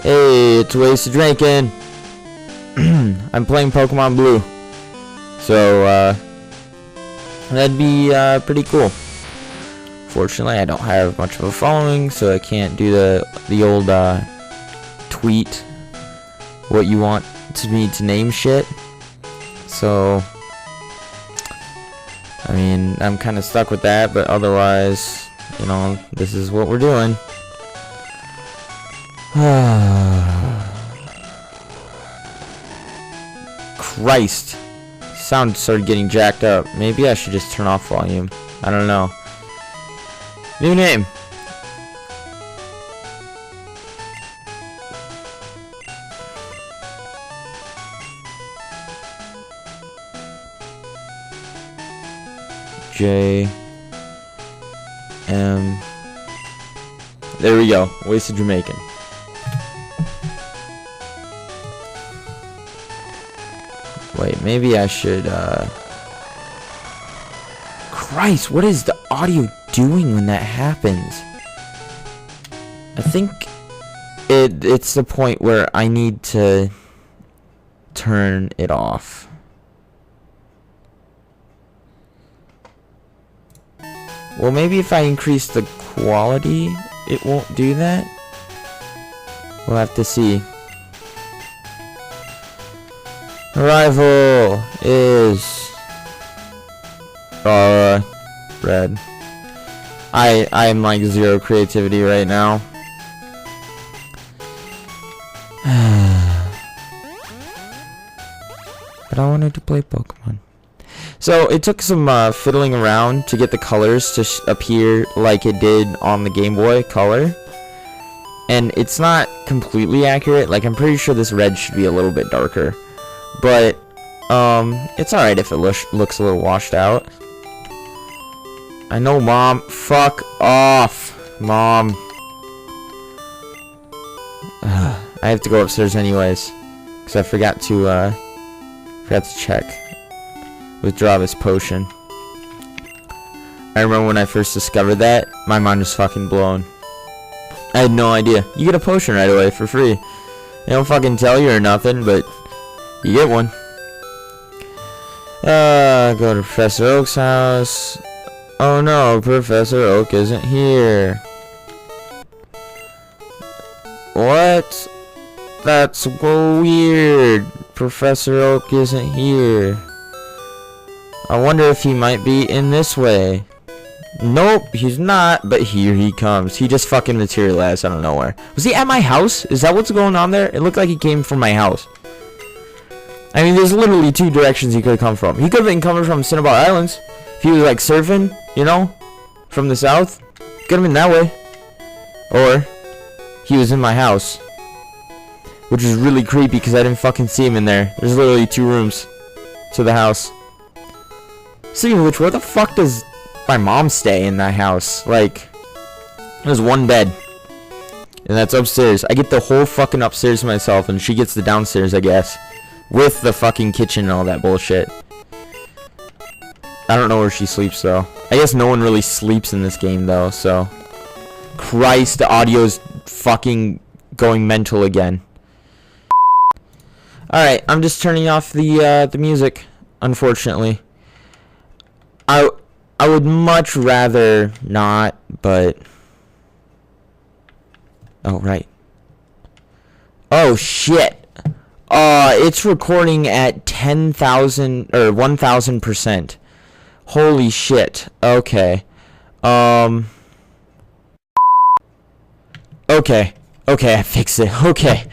Hey, it's WastedJamacan. I'm playing Pokemon Blue. So, that'd be, pretty cool. Fortunately, I don't have much of a following, so I can't do the old, tweet what you want me to name shit. So, I mean, I'm kind of stuck with that, but otherwise, you know, this is what we're doing. Christ. Sound started getting jacked up. Maybe I should just turn off volume. I don't know. New name. JM. There we go. WastedJamacan. Wait, maybe I should, Christ, what is the audio doing when that happens? I think it's the point where I need to turn it off. Well, maybe if I increase the quality, it won't do that. We'll have to see. Arrival is red. I'm like zero creativity right now. But I wanted to play Pokemon. So it took some fiddling around to get the colors to appear like it did on the Game Boy Color. And it's not completely accurate. Like, I'm pretty sure this red should be a little bit darker. But, it's alright if it looks a little washed out. I know, Mom. Fuck off, Mom. I have to go upstairs anyways. Because I forgot to check. Withdraw this potion. I remember when I first discovered that, my mind was fucking blown. I had no idea. You get a potion right away for free. They don't fucking tell you or nothing, but you get one. Go to Professor Oak's house. Oh no, Professor Oak isn't here. What? That's so weird. Professor Oak isn't here. I wonder if he might be in this way. Nope, he's not, but here he comes. He just fucking materialized out of nowhere. Was he at my house? Is that what's going on there? It looked like he came from my house. I mean, there's literally two directions he could have come from. He could have been coming from Cinnabar Islands. If he was, like, surfing, you know, from the south. Could have been that way. Or, he was in my house. Which is really creepy because I didn't fucking see him in there. There's literally 2 rooms to the house. Speaking of which, where the fuck does my mom stay in that house? Like, there's 1 bed. And that's upstairs. I get the whole fucking upstairs to myself, and she gets the downstairs, I guess. With the fucking kitchen and all that bullshit. I don't know where she sleeps, though. I guess no one really sleeps in this game, though, so. Christ, the audio's fucking going mental again. Alright, I'm just turning off the music, unfortunately. I would much rather not, but... Oh, right. Oh, shit. It's recording at 10,000, or 1,000%. Holy shit. Okay. Okay, I fixed it. Okay.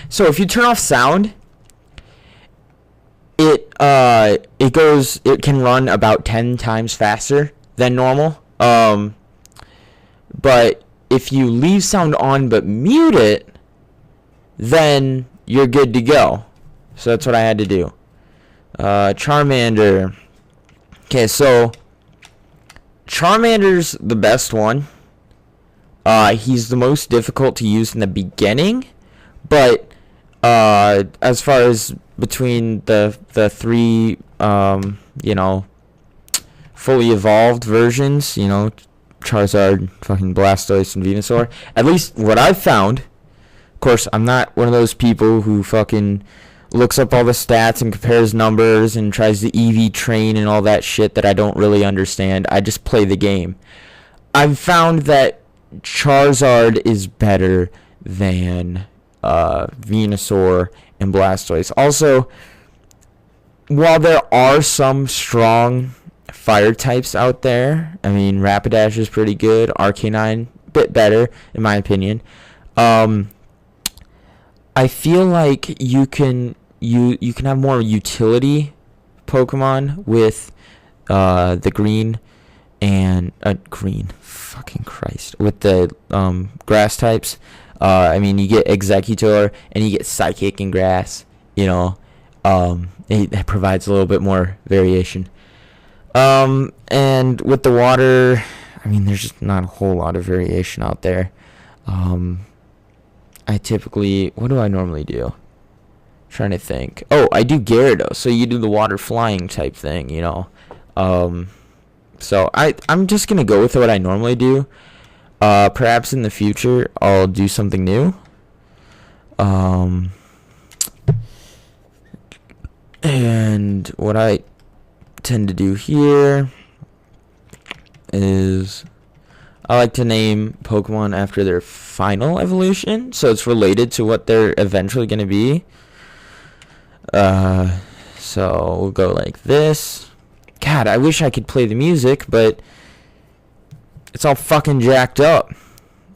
So if you turn off sound, it can run about 10 times faster than normal. But if you leave sound on but mute it, then you're good to go. So that's what I had to do. Charmander. Okay, so Charmander's the best one. He's the most difficult to use in the beginning, but as far as between the 3 you know, fully evolved versions, you know, Charizard, fucking Blastoise, and Venusaur, at least what I've found, course, I'm not one of those people who fucking looks up all the stats and compares numbers and tries to EV train and all that shit that I don't really understand. I just play the game. I've found that Charizard is better than Venusaur and Blastoise. Also, while there are some strong fire types out there, I mean, Rapidash is pretty good. Arcanine, bit better, in my opinion. I feel like you can have more utility Pokemon with the green and green. Fucking Christ. With the grass types. I mean, you get Executor and you get Psychic and Grass. You know, it provides a little bit more variation. And with the water, I mean, there's just not a whole lot of variation out there. I typically, what do I normally do? Trying to think. Oh, I do Gyarados. So you do the water flying type thing, you know. So I'm just gonna go with what I normally do. Perhaps in the future I'll do something new. And what I tend to do here is I like to name Pokemon after their final evolution, so it's related to what they're eventually going to be. So we'll go like this. God, I wish I could play the music, but it's all fucking jacked up.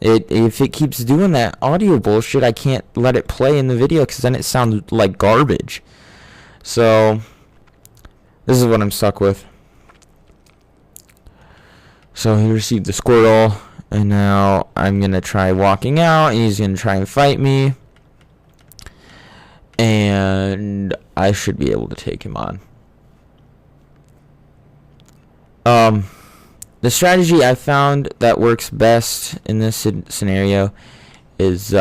If it keeps doing that audio bullshit, I can't let it play in the video because then it sounds like garbage. So this is what I'm stuck with. So he received the Squirtle, and now I'm going to try walking out, and he's going to try and fight me. And I should be able to take him on. The strategy I found that works best in this scenario is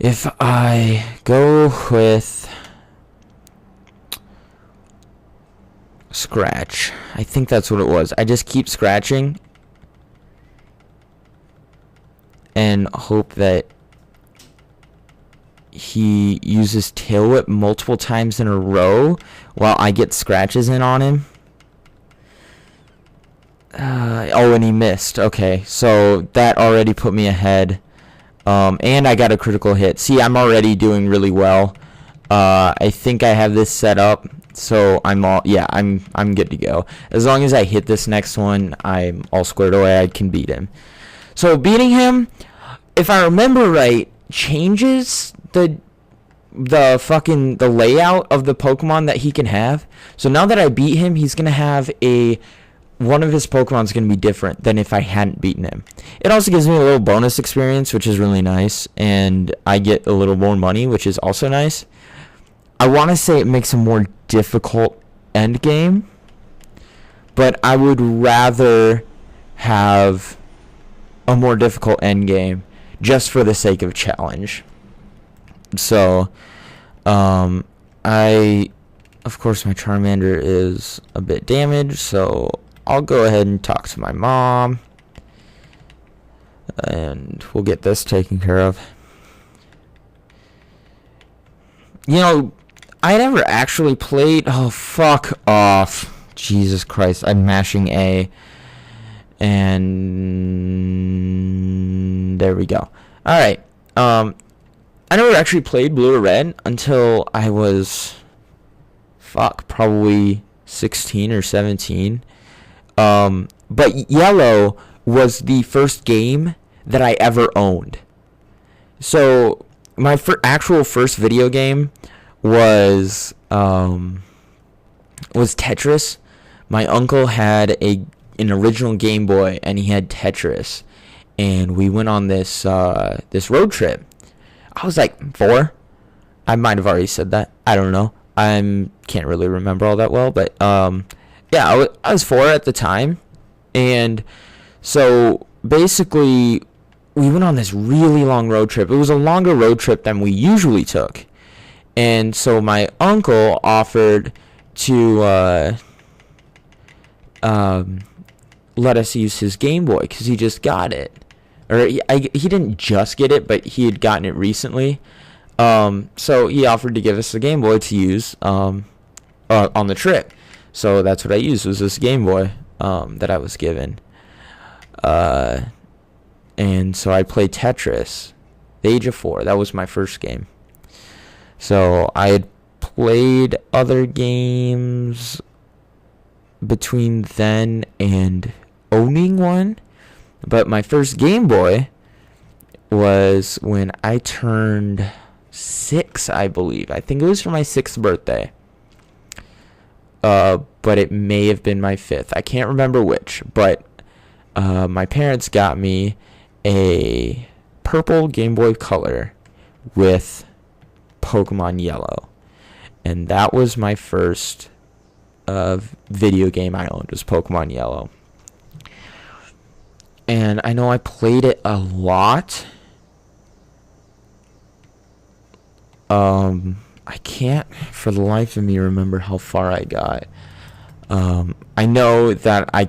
if I go with Scratch. I think that's what it was. I just keep scratching and hope that he uses Tail Whip multiple times in a row while I get scratches in on him. And he missed. Okay, so that already put me ahead. And I got a critical hit. See, I'm already doing really well. I think I have this set up, so I'm good to go. As long as I hit this next one, I'm all squared away. I can beat him. So beating him, if I remember right, changes the layout of the Pokemon that he can have. So now that I beat him, he's gonna have one of his Pokemon's going to be different than if I hadn't beaten him. It also gives me a little bonus experience, which is really nice, and I get a little more money, which is also nice. I want to say it makes a more difficult end game, but I would rather have a more difficult end game just for the sake of challenge. So, of course, my Charmander is a bit damaged, so I'll go ahead and talk to my mom, and we'll get this taken care of. You know, I never actually played... Oh, fuck off. Jesus Christ, I'm mashing A. And there we go. Alright, I never actually played Blue or Red until I was... probably 16 or 17. But Yellow was the first game that I ever owned. So my actual first video game was Tetris. My uncle had an original Game Boy, and he had Tetris, and we went on this road trip. I was like 4. I might have already said that. I don't know. I can't really remember all that well, but yeah, I was 4 at the time, and so basically we went on this really long road trip. It was a longer road trip than we usually took, and so my uncle offered to let us use his Game Boy because he just got it. or he didn't just get it, but he had gotten it recently. So he offered to give us the Game Boy to use on the trip. So that's what I used, was this Game Boy that I was given. And so I played Tetris, the age of 4. That was my first game. So I had played other games between then and owning one. But my first Game Boy was when I turned 6, I believe. I think it was for my 6th birthday. But it may have been my 5th. I can't remember which. But my parents got me a purple Game Boy Color with Pokemon Yellow. And that was my first video game I owned, was Pokemon Yellow. And I know I played it a lot. I can't for the life of me remember how far I got. I know that I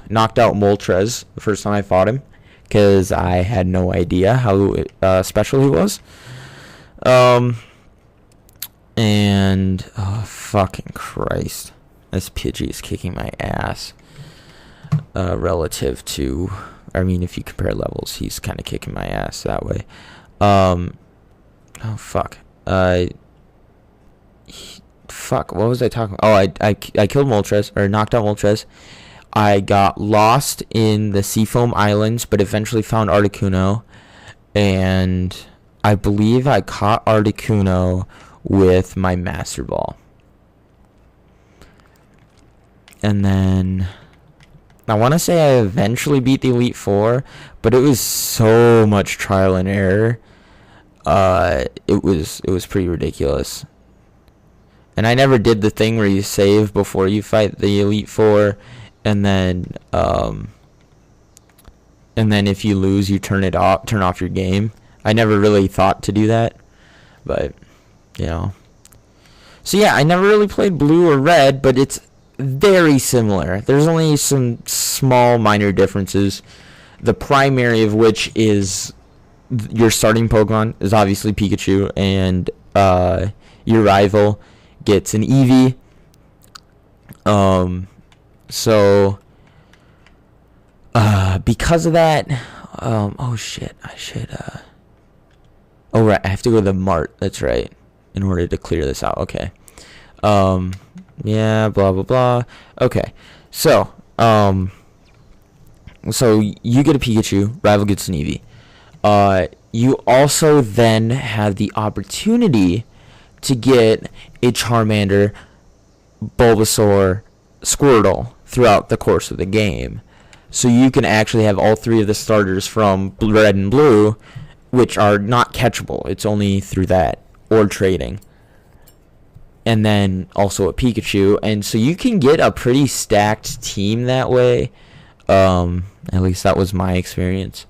knocked out Moltres the first time I fought him, because I had no idea how special he was. And oh fucking Christ, this Pidgey is kicking my ass. Relative to, I mean, if you compare levels, he's kind of kicking my ass that way. Oh fuck. Fuck. What was I talking about? Oh, I killed Moltres, or knocked out Moltres. I got lost in the Seafoam Islands, but eventually found Articuno, and I believe I caught Articuno with my Master Ball. And then I want to say I eventually beat the Elite Four, but it was so much trial and error. It was pretty ridiculous. And I never did the thing where you save before you fight the Elite Four, and then if you lose, you turn off your game. I never really thought to do that, but you know. So yeah, I never really played Blue or Red, but it's very similar. There's only some small minor differences. The primary of which is your starting Pokemon is obviously Pikachu, and your rival gets an Eevee. So because of that, oh shit, I should oh right, I have to go to the mart, that's right, in order to clear this out. Okay. Yeah, blah blah blah. Okay. So so you get a Pikachu, rival gets an Eevee. You also then have the opportunity to get a Charmander, Bulbasaur, Squirtle throughout the course of the game. So you can actually have all 3 of the starters from Red and Blue, which are not catchable. It's only through that or trading. And then also a Pikachu. And so you can get a pretty stacked team that way. At least that was my experience.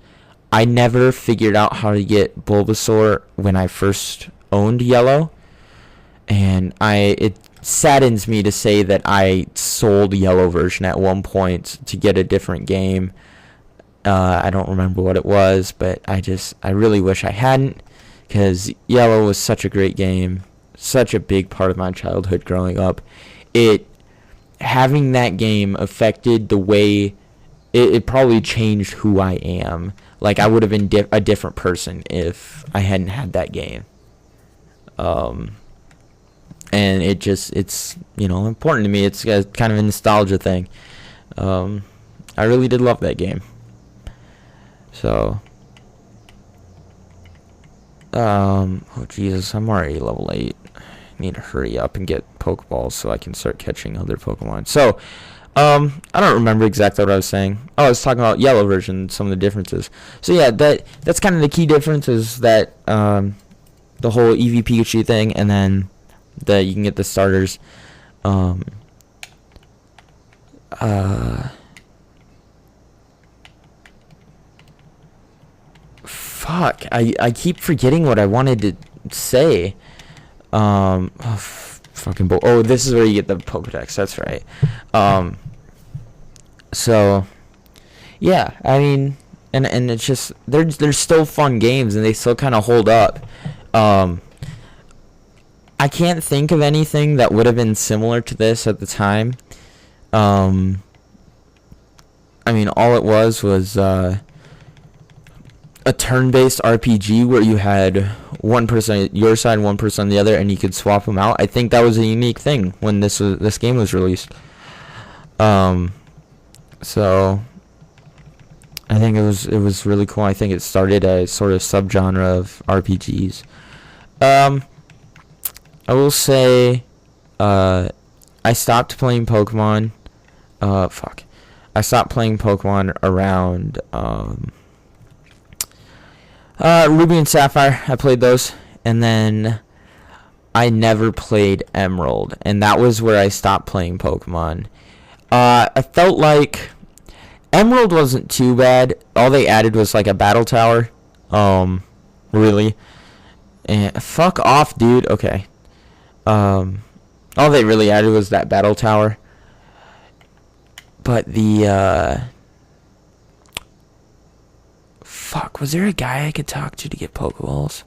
I never figured out how to get Bulbasaur when I first owned Yellow. And it saddens me to say that I sold Yellow version at one point to get a different game. I don't remember what it was, but I really wish I hadn't, because Yellow was such a great game, such a big part of my childhood growing up. Having that game affected the way it probably changed who I am. Like, I would have been a different person if I hadn't had that game. And it's important to me. It's kind of a nostalgia thing. I really did love that game. So, oh Jesus, I'm already level 8. I need to hurry up and get Pokeballs so I can start catching other Pokemon. So, I don't remember exactly what I was saying. Oh, I was talking about Yellow version, some of the differences. So yeah, that's kind of the key difference, is that the whole Eevee Pikachu thing, and then that you can get the starters. Fuck, I keep forgetting what I wanted to say. Oh, this is where you get the Pokedex, that's right. So yeah, I mean, and it's just they're still fun games, and they still kind of hold up. I can't think of anything that would have been similar to this at the time. I mean, all it was a turn-based RPG where you had one person on your side and one person on the other, and you could swap them out. I think that was a unique thing when this game was released. So I think it was really cool. I think it started a sort of subgenre of RPGs. I will say, I stopped playing Pokemon. I stopped playing Pokemon around Ruby and Sapphire. I played those, and then I never played Emerald, and that was where I stopped playing Pokemon. I felt like Emerald wasn't too bad. All they added was like a battle tower. Really. And fuck off, dude. Okay. All they really added was that battle tower. But fuck, was there a guy I could talk to get Pokeballs?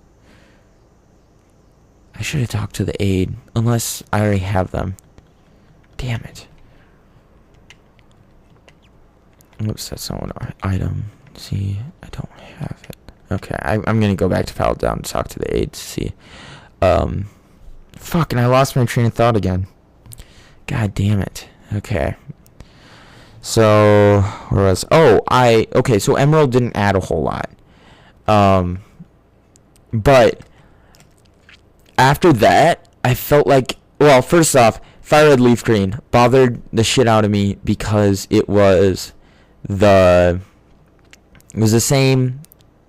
I should have talked to the aide, unless I already have them. Damn it. Oops, that's not an item. See, I don't have it. Okay, I'm gonna go back to Pal Down and talk to the aide to see. Fuck, and I lost my train of thought again. God damn it. Okay. So, where was... okay, so Emerald didn't add a whole lot. But after that, I felt like... Well, first off, Fire Red Leaf Green bothered the shit out of me because it was the same...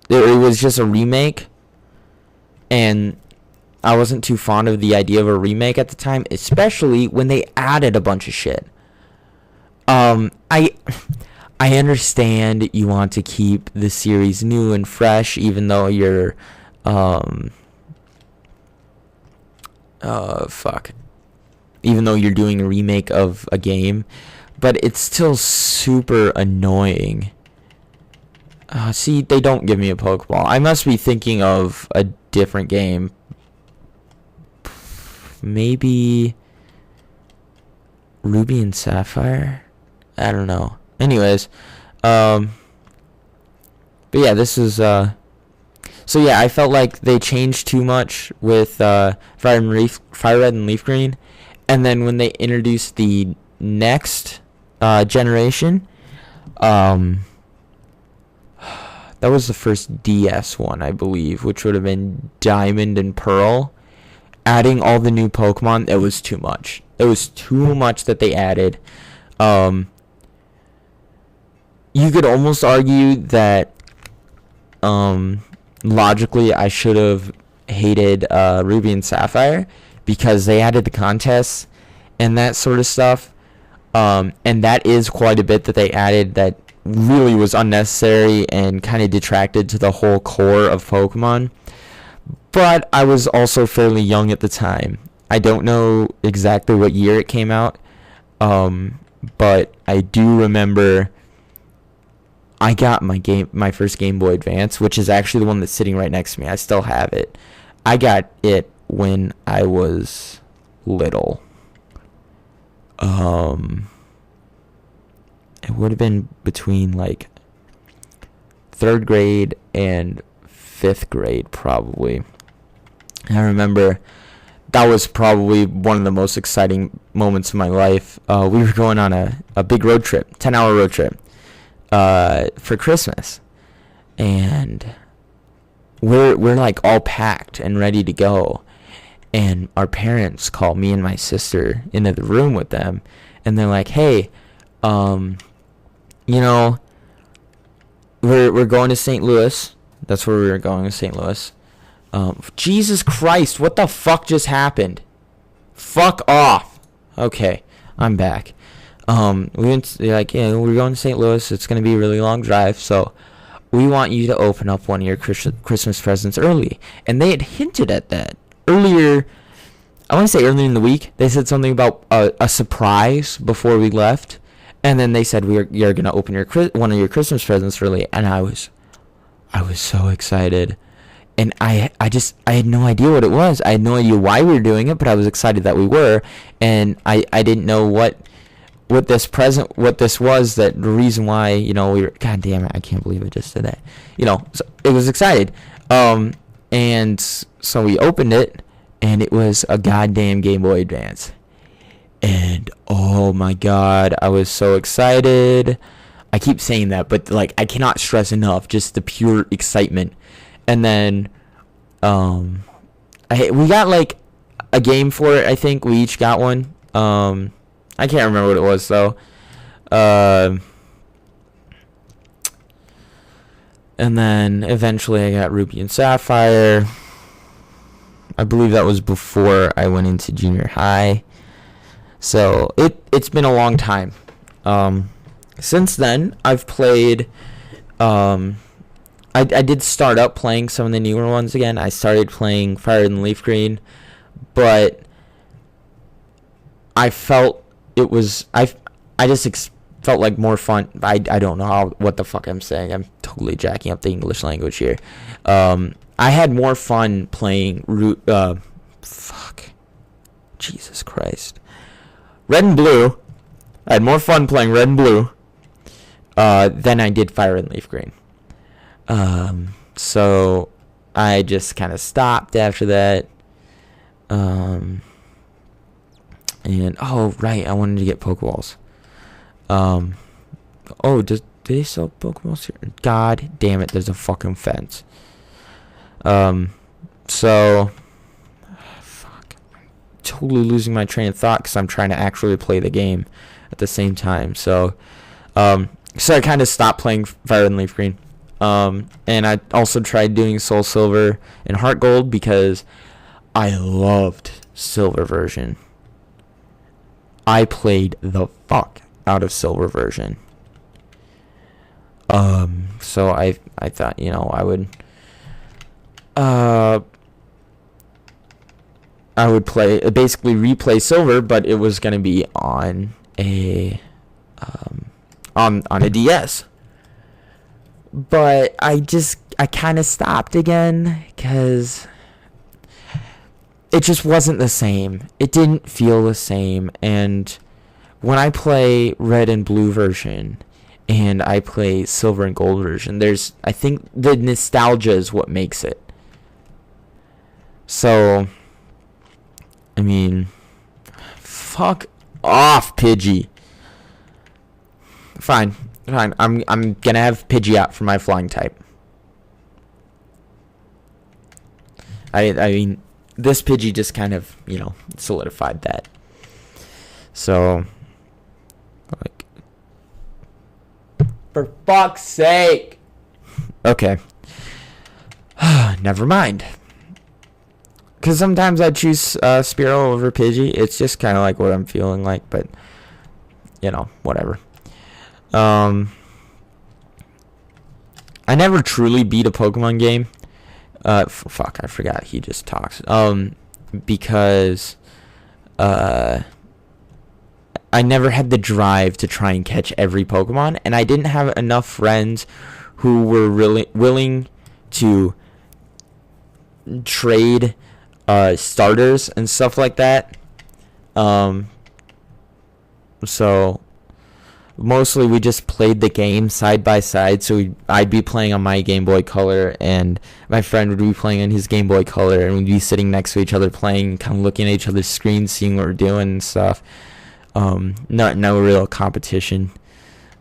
It was just a remake. And I wasn't too fond of the idea of a remake at the time, especially when they added a bunch of shit. I understand you want to keep the series new and fresh, even though you're, even though you're doing a remake of a game, but it's still super annoying. See, they don't give me a Pokeball. I must be thinking of a different game. Maybe Ruby and Sapphire? I don't know. Anyways, but yeah, this is, so yeah, I felt like they changed too much with, Fire Red and Leaf Green, and then when they introduced the next, generation, that was the first DS one, I believe, which would have been Diamond and Pearl. Adding all the new Pokemon, it was too much. It was too much that they added. You could almost argue that, logically, I should have hated Ruby and Sapphire because they added the contests and that sort of stuff. And that is quite a bit that they added that really was unnecessary and kind of detracted to the whole core of Pokemon. But I was also fairly young at the time. I don't know exactly what year it came out, but I do remember I got my first Game Boy Advance, which is actually the one that's sitting right next to me. I still have it. I got it when I was little. It would have been between like 3rd grade and 5th grade, probably. I remember that was probably one of the most exciting moments of my life. We were going on a big road trip, 10-hour road trip, for Christmas. And we're like all packed and ready to go. And our parents call me and my sister into the room with them. And they're like, hey, you know, we're going to St. Louis. That's where we were going, to St. Louis. Jesus Christ, what the fuck just happened? Fuck off. Okay, I'm back. We're going to St. Louis. It's going to be a really long drive, so we want you to open up one of your Christmas presents early. And they had hinted at that earlier. I want to say earlier in the week. They said something about a surprise before we left. And then they said you're gonna open one of your Christmas presents early, and I was so excited, and I had no idea what it was. I had no idea why we were doing it, but I was excited that we were, and I didn't know what this was, that the reason why, we were. God damn it, I can't believe I just said that. So it was excited, and so we opened it, and it was a goddamn Game Boy Advance. And oh my god, I was so excited. I keep saying that, but like I cannot stress enough just the pure excitement. And then we got like a game for it. I think we each got one. I can't remember what it was though. And then eventually I got Ruby and Sapphire. I believe that was before I went into junior high. So it's been a long time. Since then, I've played. I did start up playing some of the newer ones again. I started playing Fire and Leaf Green, but I felt it was felt like more fun. I don't know what the fuck I'm saying. I'm totally jacking up the English language here. I had more fun playing Jesus Christ. Red and Blue. I had more fun playing Red and Blue than I did Fire and Leaf Green. So I just kind of stopped after that. And oh right, I wanted to get Pokeballs. Do they sell Pokeballs here? God damn it, there's a fucking fence. So totally losing my train of thought because I'm trying to actually play the game at the same time. So I kind of stopped playing Fire and Leaf Green. And I also tried doing Soul Silver and Heart Gold because I loved Silver version. I played the fuck out of Silver version. So I thought, I would basically replay Silver, but it was gonna be on a DS. But I kind of stopped again because it just wasn't the same. It didn't feel the same. And when I play Red and Blue version and I play Silver and Gold version, I think the nostalgia is what makes it. So I mean, fuck off, Pidgey. Fine. I'm gonna have Pidgey out for my flying type. I mean, this Pidgey just kind of, solidified that. So, like, for fuck's sake. Okay. Never mind. Because sometimes I choose Spearow over Pidgey. It's just kind of like what I'm feeling like, but, whatever. I never truly beat a Pokemon game. Fuck, I forgot he just talks. Because I never had the drive to try and catch every Pokemon, and I didn't have enough friends who were really willing to trade starters and stuff like that. So mostly we just played the game side by side. So I'd be playing on my Game Boy Color, and my friend would be playing on his Game Boy Color, and we'd be sitting next to each other playing, kind of looking at each other's screens, seeing what we're doing and stuff. No real competition.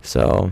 So